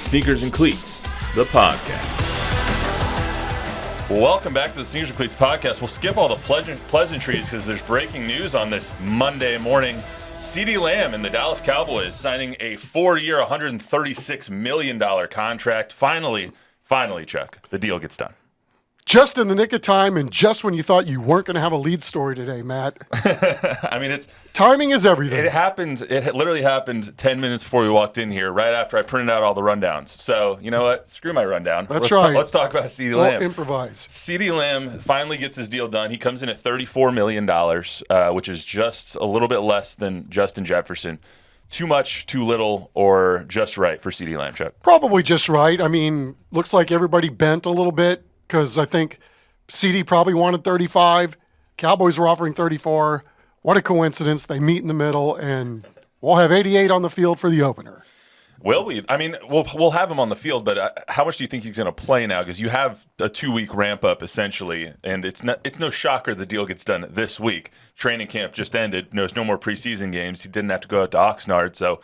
Sneakers and Cleats, the podcast. Welcome back to the Sneakers and Cleats podcast. We'll skip all the pleasantries because there's breaking news on this Monday morning. CeeDee Lamb and the Dallas Cowboys signing a 4-year, $136 million contract. Finally, Chuck, the deal gets done. Just in the nick of time and just when you thought you weren't going to have a lead story today, Matt. I mean, timing is everything. It literally happened 10 minutes before we walked in here, right after I printed out all the rundowns. So, you know what? Screw my rundown. That's right. Let's talk about CeeDee Lamb. We'll improvise. CeeDee Lamb finally gets his deal done. He comes in at $34 million, which is just a little bit less than Justin Jefferson. Too much, too little, or just right for CeeDee Lamb, Chuck? Probably just right. I mean, looks like everybody bent a little bit because I think CeeDee probably wanted 35. Cowboys were offering 34. What a coincidence. They meet in the middle, and we'll have 88 on the field for the opener. Will we? I mean, we'll have him on the field, but how much do you think he's going to play now? Because you have a 2-week ramp up essentially, and it's no shocker the deal gets done this week. Training camp just ended. There's no more preseason games. He didn't have to go out to Oxnard, so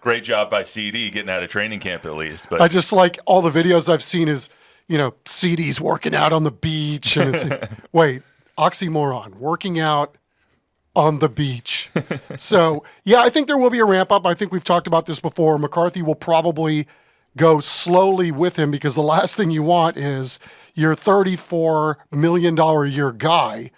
great job by CeeDee getting out of training camp at least. But I just like all the videos I've seen is, CeeDee's working out on the beach, and it's like, wait, oxymoron, working out on the beach. So, yeah, I think there will be a ramp up. I think we've talked about this before. McCarthy will probably go slowly with him because the last thing you want is your $34 million a year guy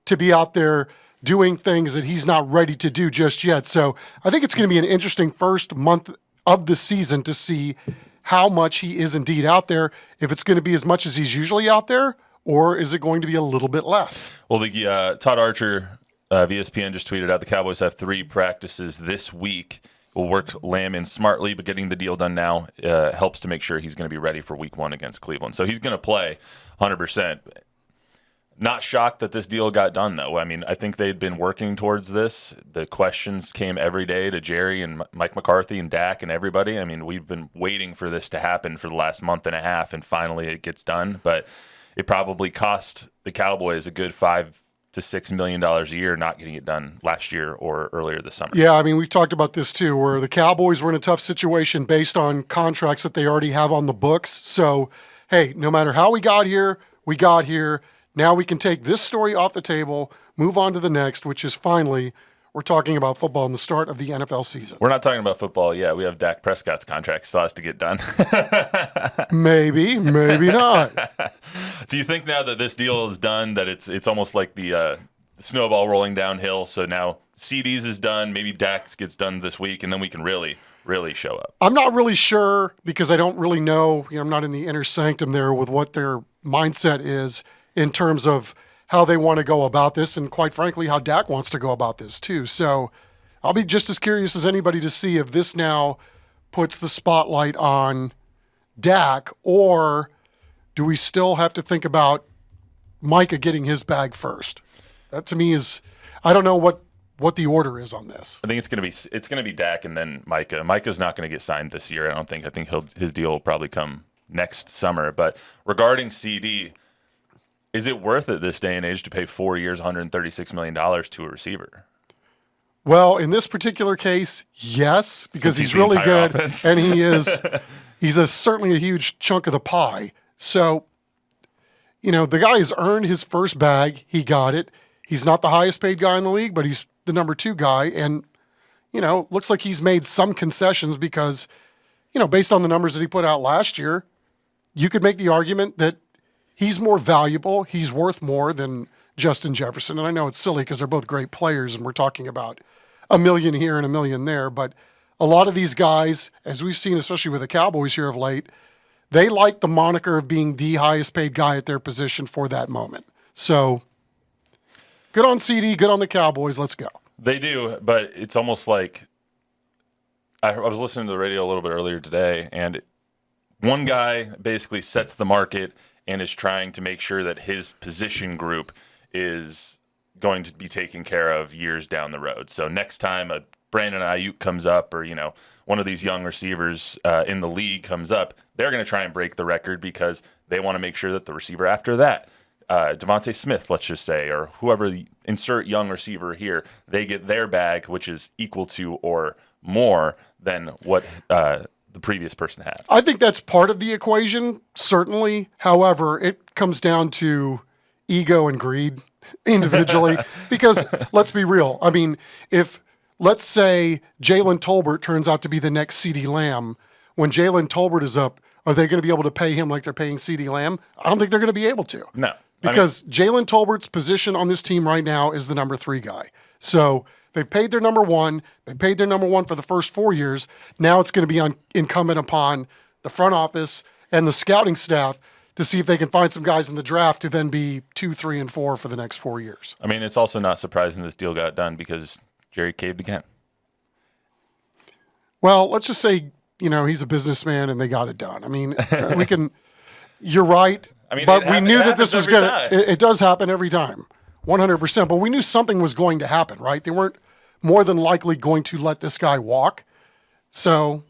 to be out there doing things that he's not ready to do just yet. So I think it's going to be an interesting first month of the season to see how much he is indeed out there, if it's going to be as much as he's usually out there, or is it going to be a little bit less? Well, the Todd Archer of ESPN just tweeted out the Cowboys have 3 practices this week. We'll work Lamb in smartly, but getting the deal done now helps to make sure he's going to be ready for week 1 against Cleveland. So he's going to play 100%. Not shocked that this deal got done, though. I mean, I think they'd been working towards this. The questions came every day to Jerry and Mike McCarthy and Dak and everybody. I mean, we've been waiting for this to happen for the last month and a half, and finally it gets done. But it probably cost the Cowboys a good $5 to $6 million a year not getting it done last year or earlier this summer. Yeah, I mean, we've talked about this too, where the Cowboys were in a tough situation based on contracts that they already have on the books. So, hey, no matter how we got here, we got here. Now we can take this story off the table, move on to the next, which is finally we're talking about football and the start of the NFL season. We're not talking about football yet. We have Dak Prescott's contract still has to get done. Maybe not. Do you think now that this deal is done that it's almost like the snowball rolling downhill? So now CeeDee's is done, maybe Dak's gets done this week, and then we can really show up. I'm not really sure because I don't really know. I'm not in the inner sanctum there with what their mindset is in terms of how they want to go about this, and quite frankly, how Dak wants to go about this too. So I'll be just as curious as anybody to see if this now puts the spotlight on Dak, or do we still have to think about Micah getting his bag first? That to me is, I don't know what the order is on this. I think it's going to be Dak and then Micah. Micah's not going to get signed this year, I don't think. I think his deal will probably come next summer. But regarding CeeDee, is it worth it this day and age to pay 4 years, $136 million to a receiver? Well, in this particular case, yes, because he's really good, offense. And he's certainly a huge chunk of the pie. So, the guy has earned his first bag. He got it. He's not the highest paid guy in the league, but he's the number 2 guy. And, looks like he's made some concessions because, based on the numbers that he put out last year, you could make the argument that he's more valuable. He's worth more than Justin Jefferson. And I know it's silly because they're both great players and we're talking about $1 million here and $1 million there. But a lot of these guys, as we've seen, especially with the Cowboys here of late, they like the moniker of being the highest paid guy at their position for that moment. So good on CeeDee, good on the Cowboys. Let's go. They do, but it's almost like I was listening to the radio a little bit earlier today, and one guy basically sets the market and is trying to make sure that his position group is going to be taken care of years down the road. So next time a Brandon Ayuk comes up, or one of these young receivers in the league comes up, they're going to try and break the record because they want to make sure that the receiver after that, Devontae Smith, let's just say, or whoever, insert young receiver here, they get their bag, which is equal to or more than what the previous person had. I think that's part of the equation, certainly. However, it comes down to ego and greed individually. Because let's be real. I mean, if let's say Jalen Tolbert turns out to be the next CeeDee Lamb, when Jalen Tolbert is up, are they going to be able to pay him like they're paying CeeDee Lamb? I don't think they're going to be able to. No. Because Jalen Tolbert's position on this team right now is the number 3 guy. So they've paid their number 1. They paid their number 1 for the first 4 years. Now it's going to be incumbent upon the front office and the scouting staff to see if they can find some guys in the draft to then be 2, 3, and 4 for the next 4 years. I mean, it's also not surprising this deal got done because Jerry caved again. Well, let's just say, he's a businessman and they got it done. I mean, we can – you're right. I mean, but we knew that this was going to – it does happen every time, 100%. But we knew something was going to happen, right? They weren't more than likely going to let this guy walk. So,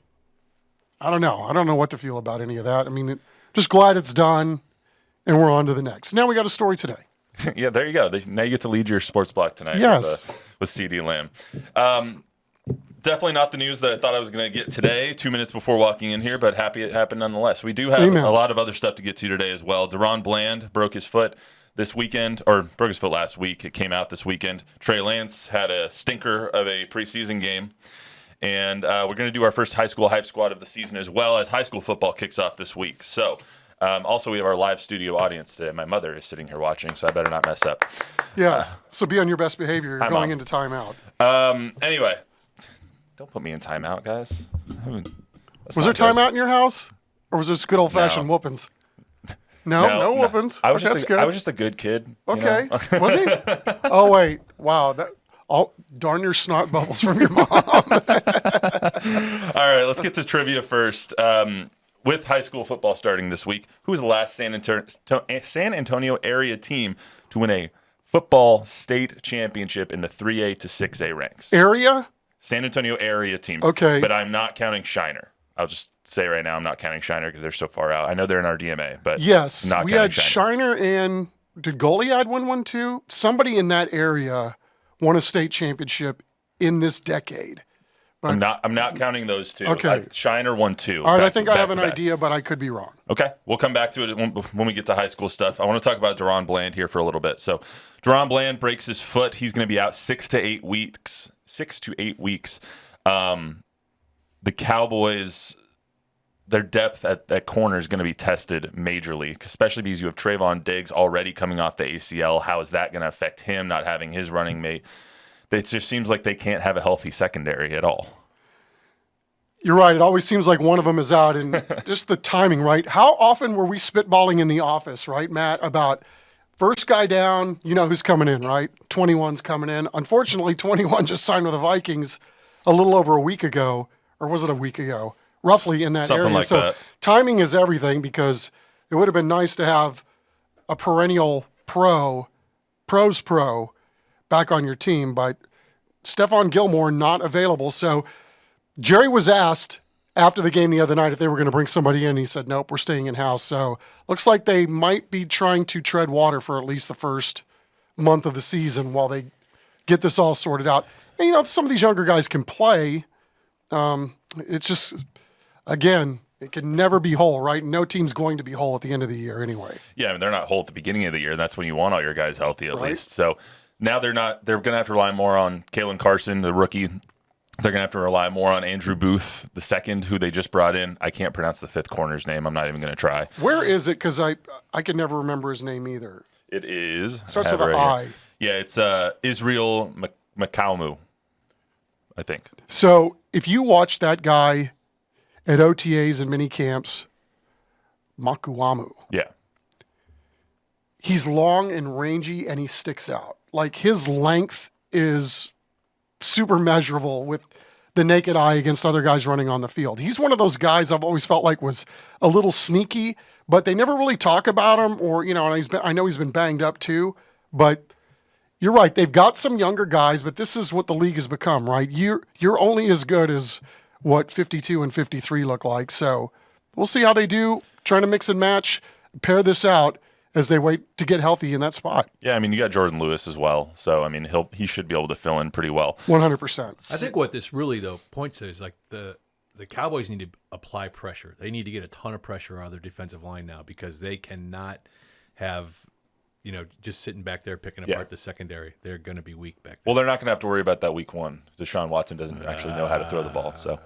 I don't know. I don't know what to feel about any of that. I mean, just glad it's done, and we're on to the next. Now we got a story today. Yeah, there you go. Now you get to lead your sports block tonight with CeeDee Lamb. Definitely not the news that I thought I was going to get today, 2 minutes before walking in here, but happy it happened nonetheless. We do have a lot of other stuff to get to today as well. DaRon Bland broke his foot this weekend, or broke his foot last week. It came out this weekend. Trey Lance had a stinker of a preseason game. And we're going to do our first high school hype squad of the season as well as high school football kicks off this week. So also we have our live studio audience today. My mother is sitting here watching, so I better not mess up. Yes. So be on your best behavior. You're going into timeout. Anyway. Don't put me in timeout, guys. Was there timeout in your house? Or was this good old-fashioned whoopings? No whoopings. I was just a good kid. Okay. Was he? Oh, wait. Wow. Darn your snot bubbles from your mom. All right, let's get to trivia first. With high school football starting this week, who was the last San Antonio area team to win a football state championship in the 3A to 6A ranks? Area? San Antonio area team. Okay. But I'm not counting Shiner. I'll just say right now I'm not counting Shiner because they're so far out. I know they're in our DMA, but yes, not we counting had Shiner and did Goliad win one too? Somebody in that area won a state championship in this decade. But I'm not counting those two. Okay. Shiner won 2. All right, I think I have an idea, but I could be wrong. Okay, we'll come back to it when we get to high school stuff. I want to talk about DaRon Bland here for a little bit. So DaRon Bland breaks his foot. He's going to be out 6 to 8 weeks. The Cowboys, their depth at corner is going to be tested majorly, especially because you have Trayvon Diggs already coming off the ACL. How is that going to affect him not having his running mate? It just seems like they can't have a healthy secondary at all. You're right. It always seems like one of them is out, and just the timing, right? How often were we spitballing in the office, right, Matt, about first guy down, you know who's coming in, right? 21's coming in. Unfortunately, 21 just signed with the Vikings a little over a week ago, or was it a week ago? Roughly in that Something area. like so that. Timing is everything because it would have been nice to have a perennial pros pro back on your team, but Stephon Gilmore not available. So Jerry was asked after the game the other night if they were going to bring somebody in. He said, nope, we're staying in-house. So looks like they might be trying to tread water for at least the first month of the season while they get this all sorted out. And, if some of these younger guys can play, it's just, again, it can never be whole, right? No team's going to be whole at the end of the year anyway. Yeah, I mean, they're not whole at the beginning of the year. That's when you want all your guys healthy at least. So now they're going to have to rely more on Kalen Carson, the rookie. They're going to have to rely more on Andrew Booth, the second, who they just brought in. I can't pronounce the fifth corner's name. I'm not even going to try. Where is it? Because I can never remember his name either. It is. Starts with an I. Yeah, it's Israel Makaumu, I think. So if you watch that guy at OTAs and mini camps, Makuamu. Yeah. He's long and rangy and he sticks out. Like his length is super measurable with the naked eye against other guys running on the field. He's one of those guys I've always felt like was a little sneaky, but they never really talk about him or, and I know he's been banged up too, but you're right. They've got some younger guys, but this is what the league has become, right? You're only as good as what 52 and 53 look like. So we'll see how they do, trying to mix and match, pair this out as they wait to get healthy in that spot. Yeah, I mean, you got Jordan Lewis as well. So, I mean, he should be able to fill in pretty well. 100%. I think what this really, though, points to is like the the Cowboys need to apply pressure. They need to get a ton of pressure out of their defensive line now because they cannot have, just sitting back there picking apart the secondary. They're going to be weak back there. Well, they're not going to have to worry about that week one. Deshaun Watson doesn't actually know how to throw the ball. So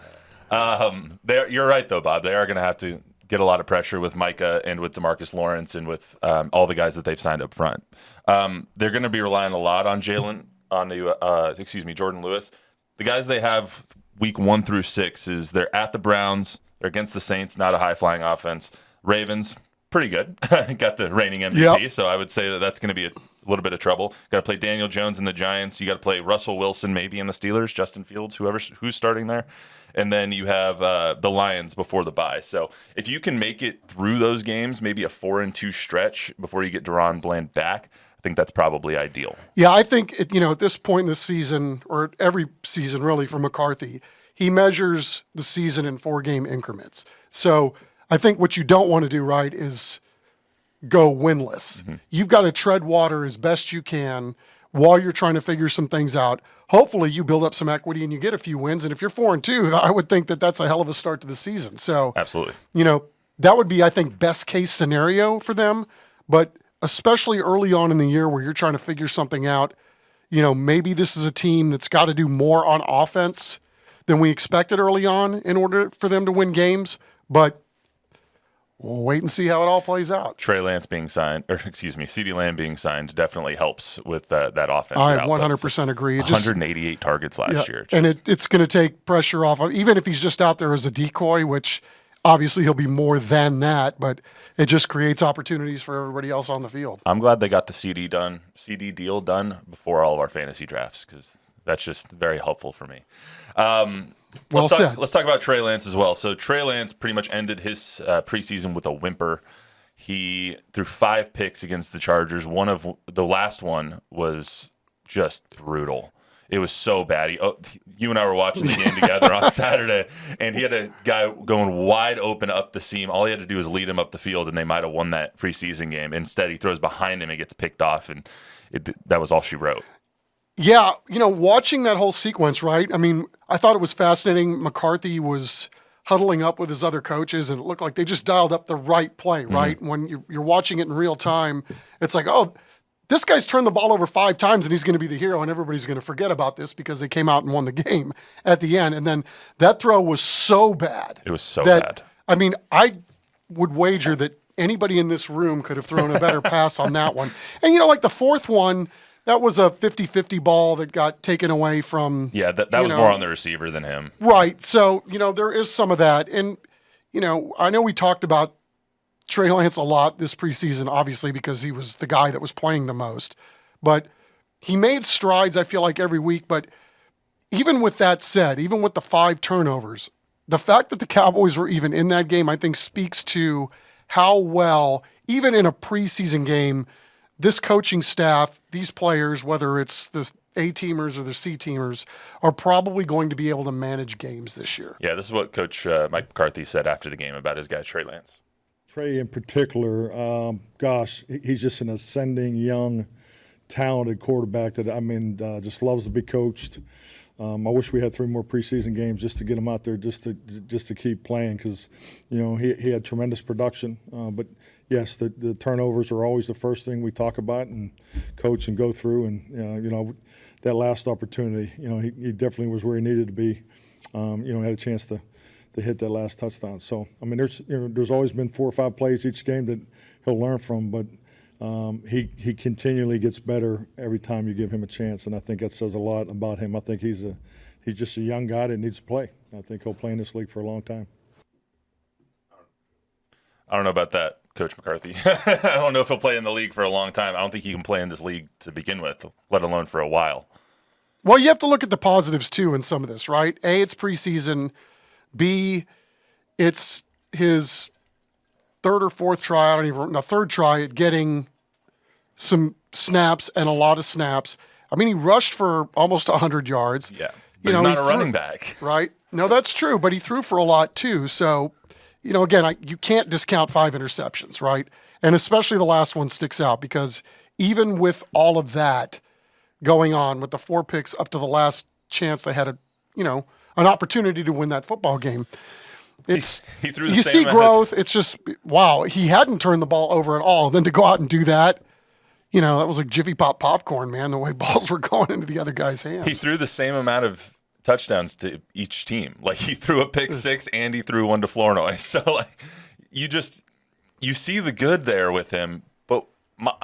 you're right, though, Bob. They are going to have to get a lot of pressure with Micah and with DeMarcus Lawrence and with all the guys that they've signed up front. They're going to be relying a lot on Jordan Lewis. The guys they have week 1 through 6 is they're at the Browns, they're against the Saints, not a high-flying offense. Ravens, pretty good. Got the reigning MVP, so I would say that's going to be a little bit of trouble. Got to play Daniel Jones and the Giants. You got to play Russell Wilson maybe in the Steelers, Justin Fields, who's starting there. And then you have the Lions before the bye. So if you can make it through those games, maybe a 4-2 stretch before you get DaRon Bland back, I think that's probably ideal. Yeah, I think, at this point in the season, or every season really for McCarthy, he measures the season in 4-game increments. So I think what you don't want to do, right, is go winless. Mm-hmm. You've got to tread water as best you can while you're trying to figure some things out. Hopefully you build up some equity and you get a few wins. And if you're 4-2, I would think that that's a hell of a start to the season. So absolutely, that would be, I think, best case scenario for them. But especially early on in the year where you're trying to figure something out, maybe this is a team that's got to do more on offense than we expected early on in order for them to win games. But we'll wait and see how it all plays out. Trey Lance being signed, CeeDee Lamb being signed definitely helps with that offense. I 100% agree. 188 targets last year. And it's going to take pressure off of, even if he's just out there as a decoy, which obviously he'll be more than that, but it just creates opportunities for everybody else on the field. I'm glad they got the CD deal done before all of our fantasy drafts because that's just very helpful for me. Let's talk about Trey Lance as well. So Trey Lance pretty much ended his preseason with a whimper. He threw 5 picks against the Chargers. The last one was just brutal. It was so bad. You and I were watching the game together on Saturday, and he had a guy going wide open up the seam. All he had to do was lead him up the field, and they might have won that preseason game. Instead, he throws behind him and gets picked off, and that was all she wrote. Yeah, watching that whole sequence, right? I mean, I thought it was fascinating. McCarthy was huddling up with his other coaches, and it looked like they just dialed up the right play, right? Mm-hmm. When you're watching it in real time, it's like, oh, this guy's turned the ball over 5 times, and he's going to be the hero, and everybody's going to forget about this because they came out and won the game at the end. And then that throw was so bad. It was so bad. I mean, I would wager that anybody in this room could have thrown a better pass on that one. And, like the fourth one, that was a 50-50 ball that got taken away from. Yeah, that was more on the receiver than him. Right. So, there is some of that. And, I know we talked about Trey Lance a lot this preseason, obviously, because he was the guy that was playing the most. But he made strides, I feel like, every week. But even with that said, even with the 5 turnovers, the fact that the Cowboys were even in that game, I think, speaks to how well, even in a preseason game, this coaching staff, these players, whether it's the A-teamers or the C-teamers, are probably going to be able to manage games this year. Yeah, this is what Coach Mike McCarthy said after the game about his guy, Trey Lance. Trey in particular, he's just an ascending, young, talented quarterback that, just loves to be coached. I wish we had 3 more preseason games just to get him out there, just to keep playing because, he had tremendous production. But yes, the turnovers are always the first thing we talk about and coach and go through. And that last opportunity, he definitely was where he needed to be. Had a chance to hit that last touchdown. So there's always been 4 or 5 plays each game that he'll learn from, but he continually gets better every time you give him a chance, and I think that says a lot about him. I think he's just a young guy that needs to play. I think he'll play in this league for a long time. I don't know about that, Coach McCarthy. I don't know if he'll play in the league for a long time. I don't think he can play in this league to begin with, let alone for a while. Well, you have to look at the positives too in some of this, right? A, it's preseason. B, it's his 3rd or 4th try. Third try at getting some snaps and a lot of snaps. I mean, he rushed for almost 100 yards. Yeah, but he's not a running back. Right? No, that's true, but he threw for a lot too. So, again, you can't discount 5 interceptions, right? And especially the last one sticks out because even with all of that going on, with the 4 picks up to the last chance they had an opportunity to win that football game. It's he threw the you same see growth. It's just wow. He hadn't turned the ball over at all. Then to go out and do that, that was like Jiffy Pop popcorn, man. The way balls were going into the other guy's hands. He threw the same amount of touchdowns to each team. Like he threw a pick six and he threw one to Flournoy. So like you see the good there with him. But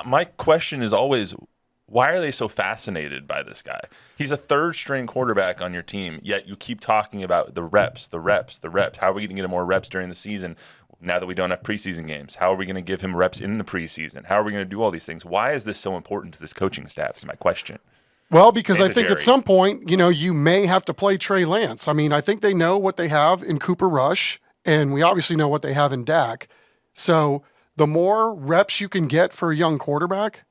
my question is always, why are they so fascinated by this guy? He's a third-string quarterback on your team, yet you keep talking about the reps. How are we going to get him more reps during the season now that we don't have preseason games? How are we going to give him reps in the preseason? How are we going to do all these things? Why is this so important to this coaching staff is my question. Well, because I think Jerry. at some point, you may have to play Trey Lance. I mean, I think they know what they have in Cooper Rush, and we obviously know what they have in Dak. So the more reps you can get for a young quarterback,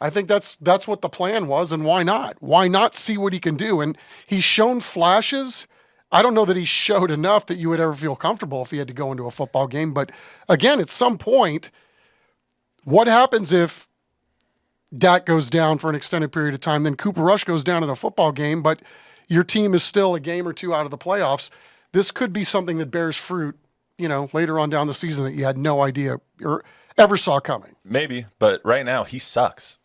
I think that's what the plan was, and why not? Why not see what he can do? And he's shown flashes. I don't know that he showed enough that you would ever feel comfortable if he had to go into a football game. But again, at some point, what happens if Dak goes down for an extended period of time, then Cooper Rush goes down in a football game, but your team is still a game or two out of the playoffs? This could be something that bears fruit, later on down the season that you had no idea or ever saw coming. Maybe, but right now he sucks.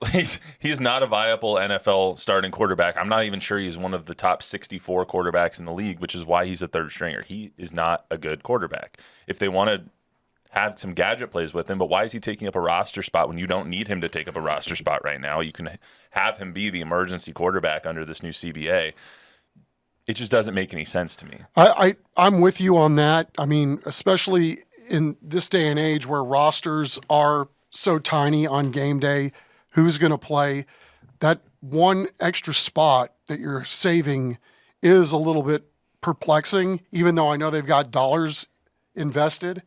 He's not a viable NFL starting quarterback. I'm not even sure he's one of the top 64 quarterbacks in the league, which is why he's a third stringer. He is not a good quarterback. If they want to have some gadget plays with him, but why is he taking up a roster spot when you don't need him to take up a roster spot right now? You can have him be the emergency quarterback under this new CBA. It just doesn't make any sense to me. I'm with you on that. I mean, especially in this day and age where rosters are so tiny on game day, who's going to play? That one extra spot that you're saving is a little bit perplexing, even though I know they've got dollars invested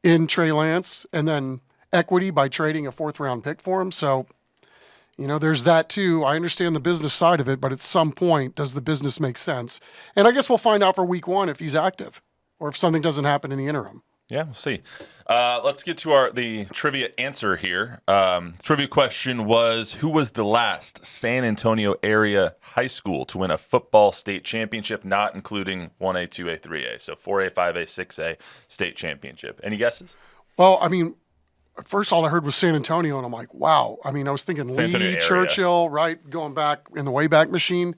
in Trey Lance and then equity by trading a 4th-round pick for him. So, there's that too. I understand the business side of it, but at some point, does the business make sense? And I guess we'll find out for week 1 if he's active or if something doesn't happen in the interim. Yeah, we'll see. Let's get to the trivia answer here. Trivia question was, who was the last San Antonio area high school to win a football state championship, not including 1A, 2A, 3A? So 4A, 5A, 6A state championship. Any guesses? Well, I mean, first all I heard was San Antonio, and I'm like, wow. I mean, I was thinking Lee, Churchill, right, going back in the Wayback Machine.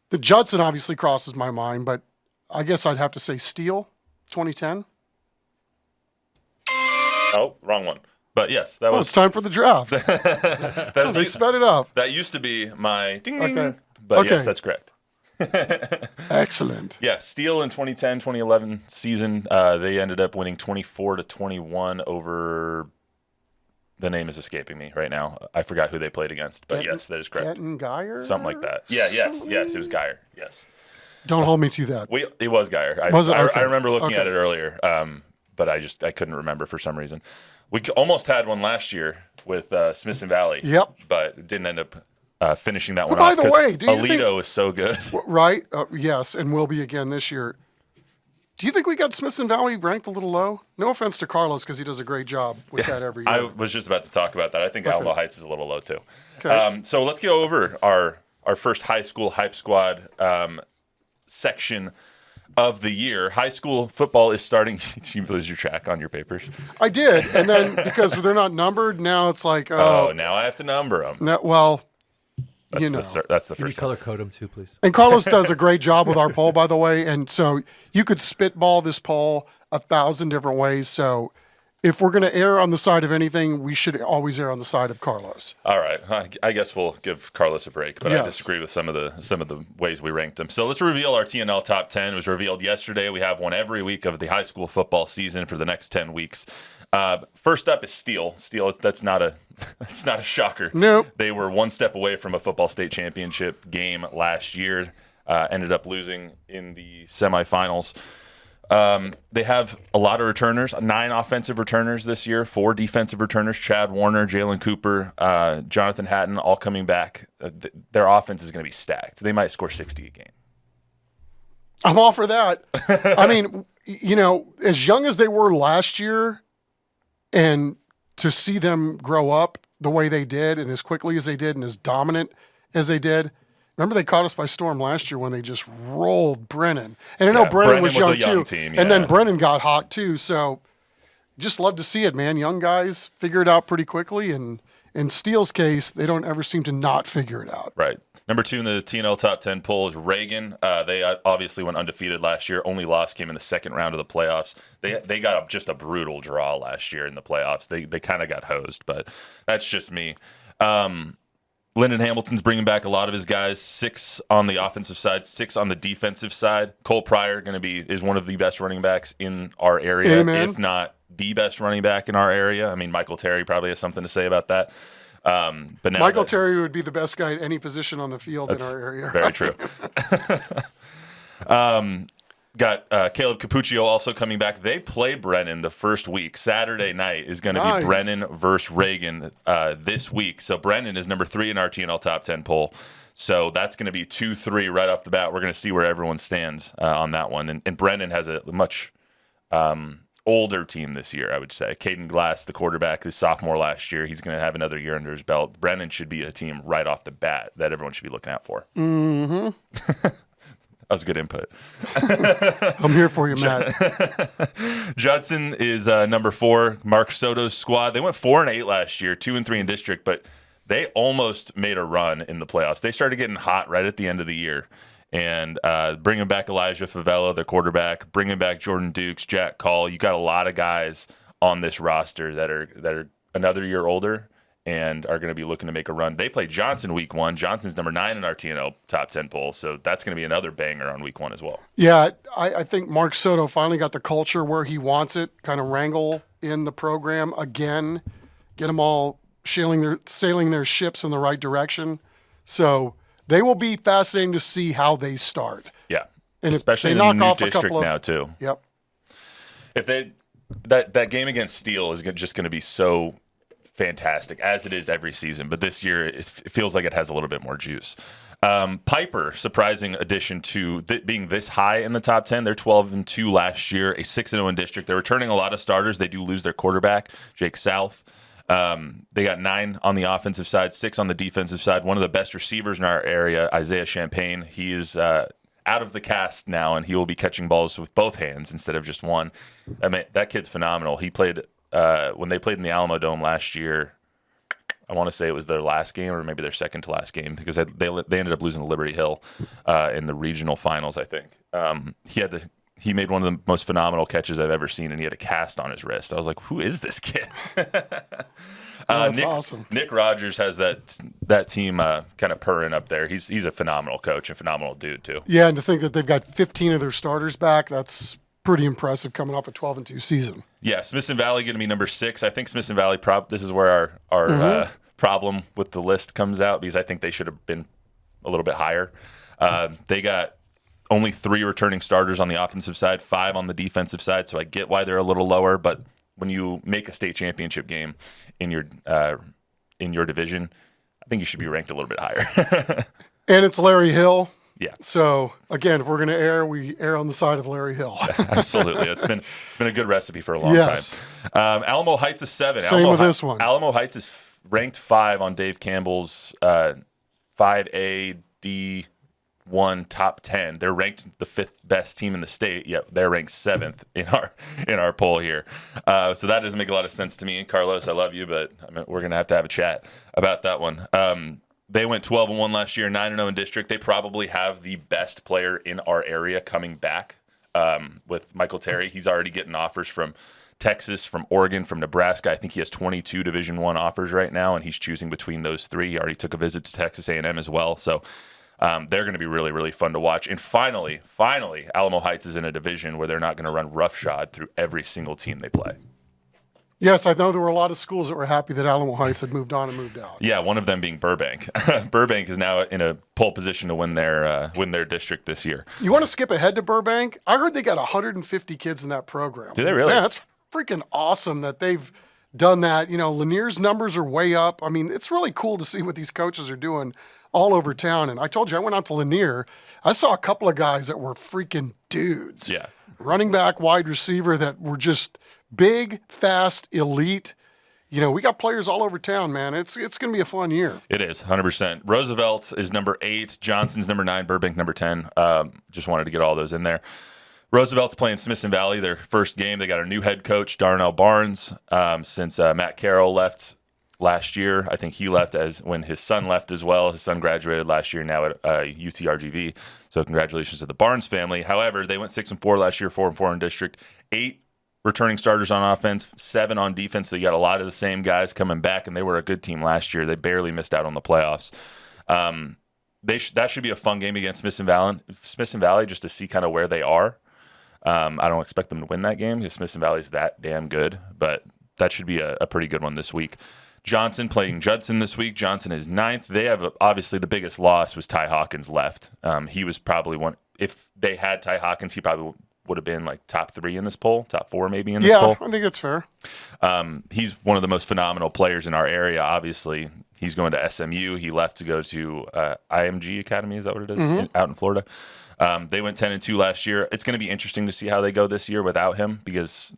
The Judson obviously crosses my mind, but I guess I'd have to say Steele, 2010. Oh, wrong one. But yes, that was. It's time for the draft. They sped it up. That used to be my ding ding. Okay. But Okay. yes, that's correct. Excellent. Yeah, Steele in 2010-2011 season, they ended up winning 24-21 over. The name is escaping me right now. I forgot who they played against, but yes, that is correct. Denton Geyer? Something like that. Yeah, yes, it was Geyer. Yes. Don't hold me to that. It was Geyer. Was it? Okay. I remember looking Okay. at it earlier, but I couldn't remember for some reason. We almost had one last year with Smithson Valley. Yep. But didn't end up finishing that one by off. the 'cause way, do you Alito is so good. Right? Yes, and will be again this year. Do you think we got Smithson Valley ranked a little low? No offense to Carlos, because he does a great job with that every year. I was just about to talk about that. I think Alamo Heights is a little low too. Okay. So let's go over our first high school hype squad section of the year. High school football is starting. Did you lose your track on your papers? I did, and then because they're not numbered, now it's like, Oh, now I have to number them. no, well, That's the Can you first one. color code them too, please? And Carlos does a great job with our poll, by the way. And so you could spitball this poll 1,000 different ways. So if we're going to err on the side of anything, we should always err on the side of Carlos. All right, I guess we'll give Carlos a break, but I Yes. disagree with some of the ways we ranked him. So let's reveal our TNL top 10. It was revealed yesterday. We have one every week of the high school football season for the next 10 weeks. First up is Steele. Steele, that's not a shocker. Nope. They were one step away from a football state championship game last year. Ended up losing in the semifinals. They have a lot of returners, 9 offensive returners this year, 4 defensive returners, Chad Warner, Jalen Cooper, Jonathan Hatton, all coming back. Their offense is going to be stacked. They might score 60 a game. I'm all for that. I mean, as young as they were last year, and to see them grow up the way they did and as quickly as they did and as dominant as they did, Remember they caught us by storm last year when they just rolled Brennan. And I know Brennan was young a young too. Team, And then Brennan got hot too. So just love to see it, man. Young guys figure it out pretty quickly. And in Steele's case, they don't ever seem to not figure it out. Right. Number 2 in the TNL top 10 poll is Reagan. They obviously went undefeated last year. Only loss came in the second round of the playoffs. They got just a brutal draw last year in the playoffs. They kind of got hosed, but that's just me. Lyndon Hamilton's bringing back a lot of his guys, 6 on the offensive side, 6 on the defensive side. Cole Pryor is one of the best running backs in our area, if not the best running back in our area. I mean, Michael Terry probably has something to say about that. But now Michael Terry would be the best guy at any position on the field in our area. Very true. Got Caleb Capuccio also coming back. They play Brennan the first week. Saturday night is going to be Brennan versus Reagan this week. So Brennan is number 3 in our TNL top 10 poll. So that's going to be 2-3 right off the bat. We're going to see where everyone stands on that one. And Brennan has a much older team this year, I would say. Caden Glass, the quarterback, his sophomore last year. He's going to have another year under his belt. Brennan should be a team right off the bat that everyone should be looking out for. Mm-hmm. That was good input. I'm here for you, Matt. Judson is number 4. Mark Soto's squad. They went 4-8 last year, 2-3 in district, but they almost made a run in the playoffs. They started getting hot right at the end of the year. And bringing back Elijah Favela, the quarterback, bringing back Jordan Dukes, Jack Call. You got a lot of guys on this roster that are another year older and are going to be looking to make a run. They play Johnson week 1. Johnson's number 9 in our TNL top 10 poll, so that's going to be another banger on week 1 as well. Yeah, I think Mark Soto finally got the culture where he wants it, kind of wrangle in the program again, get them all sailing their ships in the right direction. So they will be fascinating to see how they start. Yeah, and especially in the new district now too. Yep. If that game against Steele is just going to be so fantastic, as it is every season, but this year it feels like it has a little bit more juice. Piper, surprising addition to being this high in the top 10. They're 12-2 last year, a 6-0 in district. They're returning a lot of starters. They do lose their quarterback, Jake South. They got 9 on the offensive side, 6 on the defensive side. One of the best receivers in our area, Isaiah Champagne. He is out of the cast now, and he will be catching balls with both hands instead of just one. I mean, that kid's phenomenal. He played when they played in the Alamo Dome last year. I want to say it was their last game or maybe their second to last game because they ended up losing to Liberty Hill in the regional finals, I think. He made one of the most phenomenal catches I've ever seen, and he had a cast on his wrist. I was like, who is this kid? That's awesome. Nick Rogers has that team kind of purring up there. He's a phenomenal coach and phenomenal dude, too. Yeah, and to think that they've got 15 of their starters back, that's pretty impressive coming off a 12-2 season. Yeah, Smithson Valley going to be number 6. I think Smithson Valley, this is where our problem with the list comes out because I think they should have been a little bit higher. They got only 3 returning starters on the offensive side, 5 on the defensive side, so I get why they're a little lower. But when you make a state championship game in your division, I think you should be ranked a little bit higher. And it's Larry Hill. Yeah. So again, if we're going to err, we err on the side of Larry Hill. Absolutely. It's been a good recipe for a long time. Alamo Heights is 7. Same with this one. Alamo Heights is ranked 5 on Dave Campbell's 5A D1 top 10. They're ranked the 5th best team in the state, yet they're ranked 7th in our poll here. So that doesn't make a lot of sense to me. And Carlos, I love you, but we're going to have a chat about that one. They went 12-1 last year, 9-0 in district. They probably have the best player in our area coming back with Michael Terry. He's already getting offers from Texas, from Oregon, from Nebraska. I think he has 22 Division I offers right now, and he's choosing between those 3. He already took a visit to Texas A&M as well. So they're going to be really, really fun to watch. And finally, Alamo Heights is in a division where they're not going to run roughshod through every single team they play. Yes, I know there were a lot of schools that were happy that Alamo Heights had moved on and moved out. Yeah, one of them being Burbank. Burbank is now in a pole position to win their district this year. You want to skip ahead to Burbank? I heard they got 150 kids in that program. Do they really? Yeah, that's freaking awesome that they've done that. You know, Lanier's numbers are way up. I mean, it's really cool to see what these coaches are doing all over town. And I told you, I went out to Lanier. I saw a couple of guys that were freaking dudes. Yeah. Running back, wide receiver that were just big, fast, elite. we got players all over town, man. It's going to be a fun year. It is, 100%. Roosevelt is number 8. Johnson's number 9. Burbank number 10. Just wanted to get all those in there. Roosevelt's playing Smithson Valley, their first game. They got a new head coach, Darnell Barnes, since Matt Carroll left last year. I think he left when his son left as well. His son graduated last year now at UTRGV. So congratulations to the Barnes family. However, they went 6-4 last year, 4-4 in district. 8 returning starters on offense, 7 on defense. So you got a lot of the same guys coming back, and they were a good team last year. They barely missed out on the playoffs. That should be a fun game against Smithson Valley just to see kind of where they are. I don't expect them to win that game because Smithson Valley's that damn good, but that should be a pretty good one this week. Johnson playing Judson this week. Johnson is 9th. They have obviously the biggest loss was Ty Hawkins left. He was probably one. If they had Ty Hawkins, he probably would have been like top 3 in this poll, top 4 maybe in this poll. Yeah, I think that's fair. He's one of the most phenomenal players in our area. Obviously, he's going to SMU. He left to go to IMG Academy. Is that what it is? Out in Florida. They went 10-2 last year. It's going to be interesting to see how they go this year without him because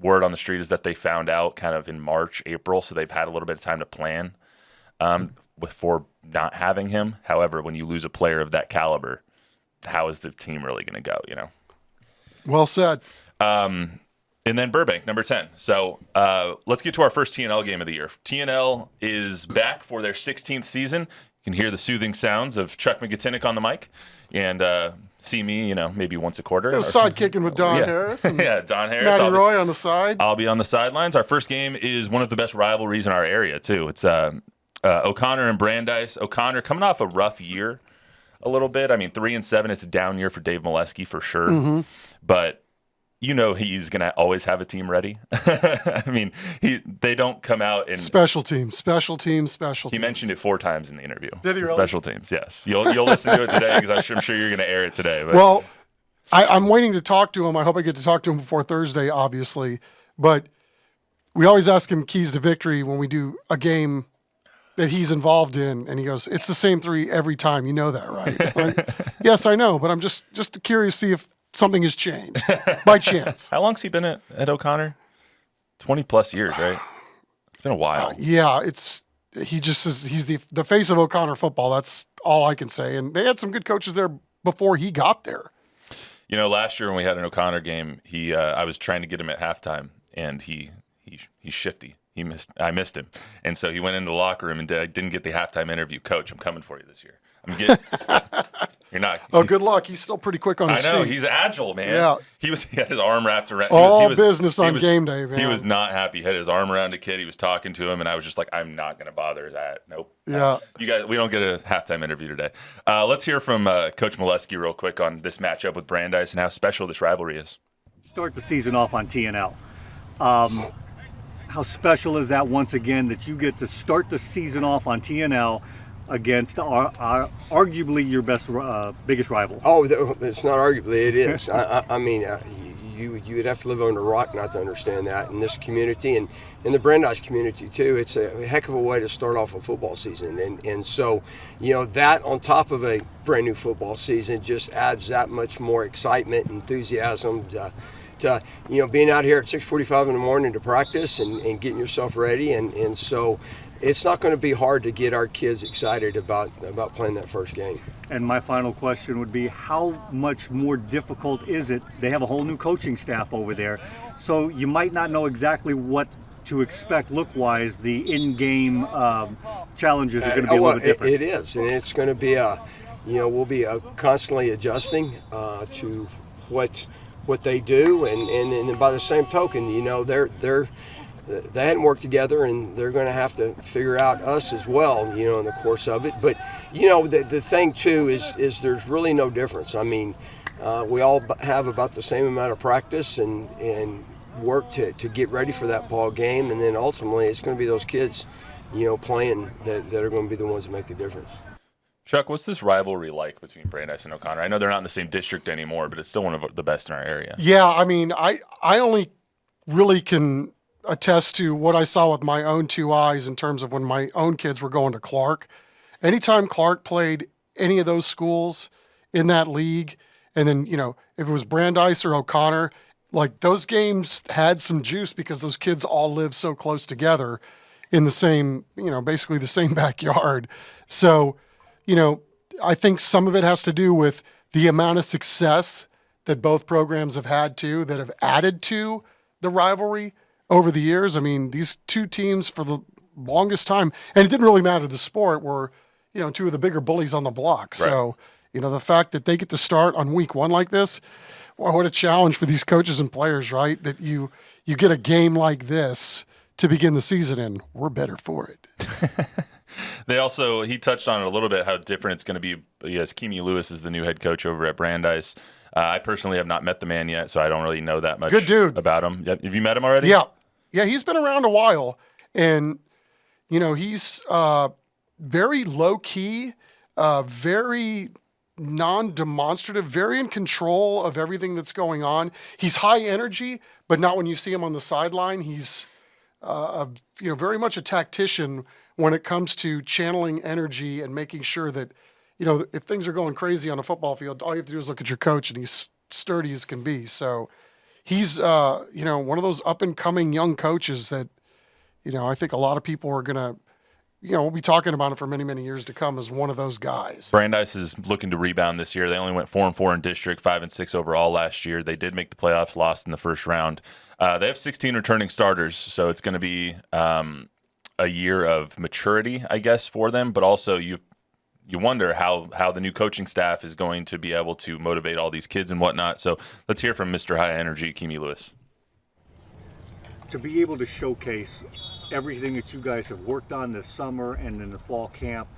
word on the street is that they found out kind of in March, April, so they've had a little bit of time to plan for not having him. However, when you lose a player of that caliber, how is the team really going to go, Well said. And then Burbank, number 10. So let's get to our first TNL game of the year. TNL is back for their 16th season. You can hear the soothing sounds of Chuck Miketinac on the mic and see me, maybe once a quarter. Sidekicking with Don Harris. And yeah, Don Harris. Matty Roy on the side. I'll be on the sidelines. Our first game is one of the best rivalries in our area, too. It's O'Connor and Brandeis. O'Connor coming off a rough year a little bit. I mean, 3-7, it's a down year for Dave Molesky for sure. But he's going to always have a team ready. I mean, they don't come out and special teams. He mentioned it 4 times in the interview. Did he really? Special teams, yes. You'll listen to it today because I'm sure you're going to air it today. But. Well, I'm waiting to talk to him. I hope I get to talk to him before Thursday, obviously. But we always ask him keys to victory when we do a game that he's involved in, and he goes, "It's the same 3 every time. You know that, right?" Like, yes, I know, but I'm just curious to see if something has changed by chance. How long's he been at O'Connor? 20+ years, right? It's been a while. Yeah, he's the face of O'Connor football. That's all I can say. And they had some good coaches there before he got there. Last year when we had an O'Connor game, I was trying to get him at halftime, and he's shifty. I missed him, and so he went into the locker room and didn't get the halftime interview. Coach, I'm coming for you this year. You're not. Oh, good luck. He's still pretty quick on his feet. I know. He's agile, man. Yeah. He had his arm wrapped around. Business on game day, man. He was not happy. He had his arm around a kid. He was talking to him, and I was just like, I'm not going to bother that. Nope. Yeah. You guys, we don't get a halftime interview today. Let's hear from Coach Molesky real quick on this matchup with Brandeis and how special this rivalry is. Start the season off on TNL. How special is that once again that you get to start the season off on TNL against our arguably your biggest rival? Oh, it's not arguably, it is. I mean, you would have to live under a rock not to understand that in this community and in the Brandeis community too. It's a heck of a way to start off a football season, and so that on top of a brand new football season just adds that much more excitement, enthusiasm. To being out here at 6:45 in the morning to practice and getting yourself ready, and so it's not going to be hard to get our kids excited about playing that first game. And my final question would be, how much more difficult is it? They have a whole new coaching staff over there, so you might not know exactly what to expect look-wise. The in-game challenges are going to be a little bit different. It is, and it's going to be we'll be constantly adjusting to what they do, and by the same token, they hadn't worked together, and they're going to have to figure out us as well, in the course of it. But the thing too is there's really no difference. I mean, we all have about the same amount of practice and work to get ready for that ball game, and then ultimately it's going to be those kids, playing that are going to be the ones that make the difference. Chuck, what's this rivalry like between Brandeis and O'Connor? I know they're not in the same district anymore, but it's still one of the best in our area. Yeah, I mean, I only really can attest to what I saw with my own 2 eyes in terms of when my own kids were going to Clark. Anytime Clark played any of those schools in that league, and then, if it was Brandeis or O'Connor, like those games had some juice because those kids all live so close together in the same, basically the same backyard. So, I think some of it has to do with the amount of success that both programs have had that have added to the rivalry over the years. I mean, these two teams for the longest time, and it didn't really matter the sport, were, two of the bigger bullies on the block. Right. So, the fact that they get to start on week one like this, well, what a challenge for these coaches and players, right? That you get a game like this to begin the season in. We're better for it. He touched on it a little bit, how different it's going to be. Yes, Keamy Lewis is the new head coach over at Brandeis. I personally have not met the man yet, so I don't really know that much about him. Have you met him already? Yeah. Yeah, he's been around a while. And, he's very low-key, very non-demonstrative, very in control of everything that's going on. He's high energy, but not when you see him on the sideline. He's, very much a tactician when it comes to channeling energy and making sure that, if things are going crazy on a football field, all you have to do is look at your coach, and he's sturdy as can be. So he's, one of those up-and-coming young coaches that, I think a lot of people are going to, we'll be talking about it for many, many years to come as one of those guys. Brandeis is looking to rebound this year. They only went 4-4 in district, 5-6 overall last year. They did make the playoffs, lost in the first round. They have 16 returning starters, so it's going to be a year of maturity, I guess, for them. But also, you wonder how the new coaching staff is going to be able to motivate all these kids and whatnot. So let's hear from Mr. High Energy, Keamy Lewis. To be able to showcase everything that you guys have worked on this summer and in the fall camp,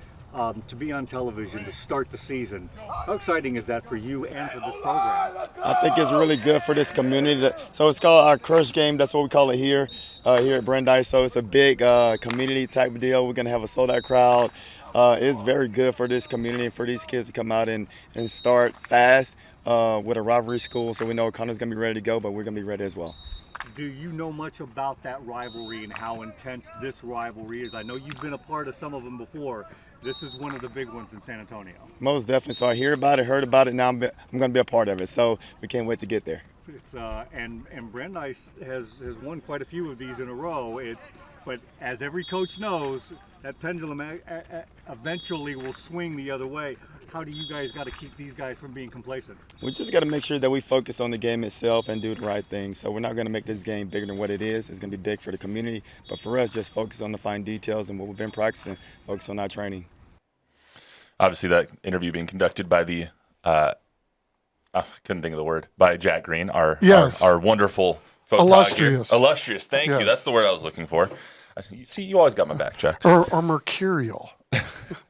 to be on television to start the season, how exciting is that for you and for this program? I think it's really good for this community. So it's called our Crush Game. That's what we call it here at Brandeis. So it's a big community type of deal. We're going to have a sold-out crowd. It's very good for this community and for these kids to come out and start fast with a rivalry school. So we know O'Connor's going to be ready to go, but we're going to be ready as well. Do you know much about that rivalry and how intense this rivalry is? I know you've been a part of some of them before. This is one of the big ones in San Antonio. Most definitely. So I hear about it, heard about it. Now I'm going to be a part of it. So we can't wait to get there. It's and Brandeis has won quite a few of these in a row. But as every coach knows, that pendulum eventually will swing the other way. How do you guys got to keep these guys from being complacent? We just got to make sure that we focus on the game itself and do the right thing. So we're not going to make this game bigger than what it is. It's going to be big for the community. But for us, just focus on the fine details and what we've been practicing, focus on our training. Obviously, that interview being conducted by the I couldn't think of the word, by Jack Green, our wonderful photographer. Illustrious. Thank you. That's the word I was looking for. You see, you always got my back, Chuck. Or mercurial.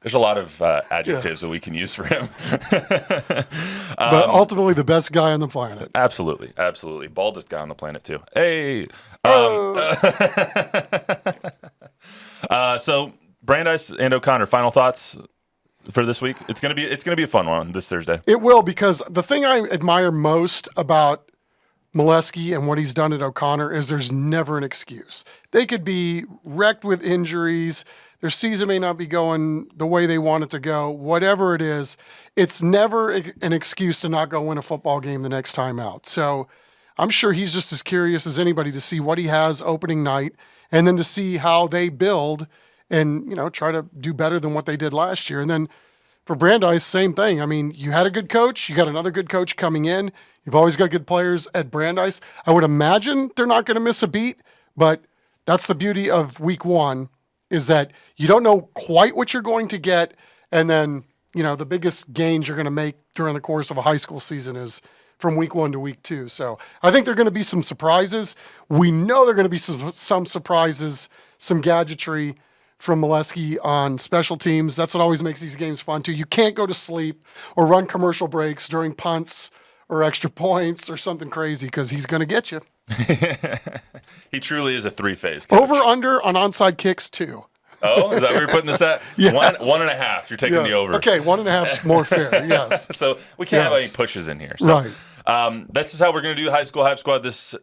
There's a lot of adjectives that we can use for him. But ultimately, the best guy on the planet. Absolutely. Baldest guy on the planet, too. Hey! So, Brandeis and O'Connor, final thoughts for this week? It's gonna be a fun one this Thursday. It will, because the thing I admire most about Molesky and what he's done at O'Connor is there's never an excuse. They could be wrecked with injuries. Their season may not be going the way they want it to go. Whatever it is, it's never an excuse to not go win a football game the next time out. So I'm sure he's just as curious as anybody to see what he has opening night and then to see how they build and, try to do better than what they did last year. And then for Brandeis, same thing. I mean, you had a good coach. You got another good coach coming in. You've always got good players at Brandeis. I would imagine they're not going to miss a beat, but that's the beauty of week one, is that you don't know quite what you're going to get. And then, the biggest gains you're going to make during the course of a high school season is from week one to week two. So I think there are going to be some surprises. We know there are going to be some surprises, some gadgetry from Molesky on special teams. That's what always makes these games fun, too. You can't go to sleep or run commercial breaks during punts or extra points or something crazy, because he's going to get you. He truly is a three-phase coach. Over, under on onside kicks, too. Oh, is that where you're putting this at? Yes. 1.5. You're taking the over. Okay, 1.5 is more fair, yes. So we can't have any pushes in here. So. Right. This is how we're going to do High School Hype Squad this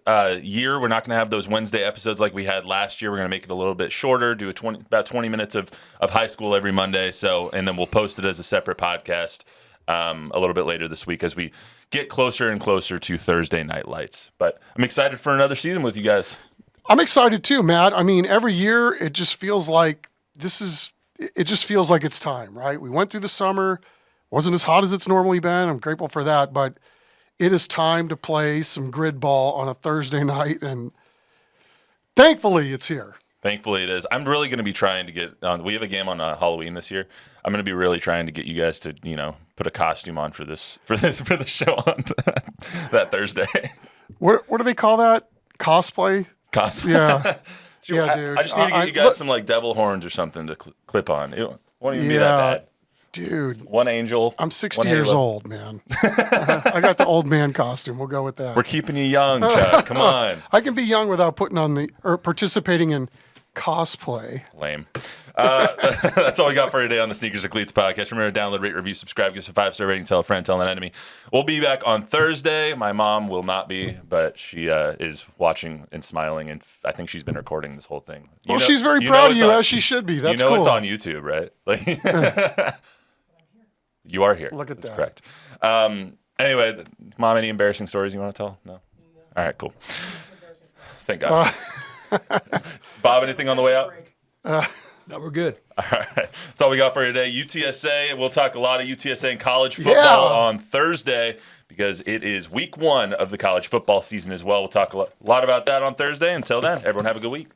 year. We're not going to have those Wednesday episodes like we had last year. We're going to make it a little bit shorter, do about 20 minutes of high school every Monday. And then we'll post it as a separate podcast a little bit later this week as we get closer and closer to Thursday night lights. But I'm excited for another season with you guys. I'm excited too, Matt. I mean, every year it just feels like it's time, right? We went through the summer, wasn't as hot as it's normally been. I'm grateful for that, but it is time to play some grid ball on a Thursday night, and thankfully it's here. Thankfully it is. I'm really going to be trying to get on. We have a game on Halloween this year. I'm going to be really trying to get you guys to, put a costume on for the show on that Thursday. What do they call that? Cosplay? Cosplay. Yeah. Yeah, dude. I just need to get you guys some devil horns or something to clip on. It won't even be that bad. Dude. One angel. I'm 60 years old, man. I got the old man costume. We'll go with that. We're keeping you young, Chuck. Come on. I can be young without participating in cosplay. Lame. That's all we got for today on the Sneakers and Cleats podcast. Remember to download, rate, review, subscribe, give us a 5-star rating, tell a friend, tell an enemy. We'll be back on Thursday. My mom will not be, but she is watching and smiling, and I think she's been recording this whole thing. She's very proud of you, as she should be. That's cool. It's on YouTube, right? You are here. Look at That's that. correct. Anyway, Mom, any embarrassing stories you want to tell? No? All right, cool. Thank God. Bob, anything on the way out? No, we're good. All right. That's all we got for today. UTSA. We'll talk a lot of UTSA and college football on Thursday because it is week 1 of the college football season as well. We'll talk a lot about that on Thursday. Until then, everyone have a good week.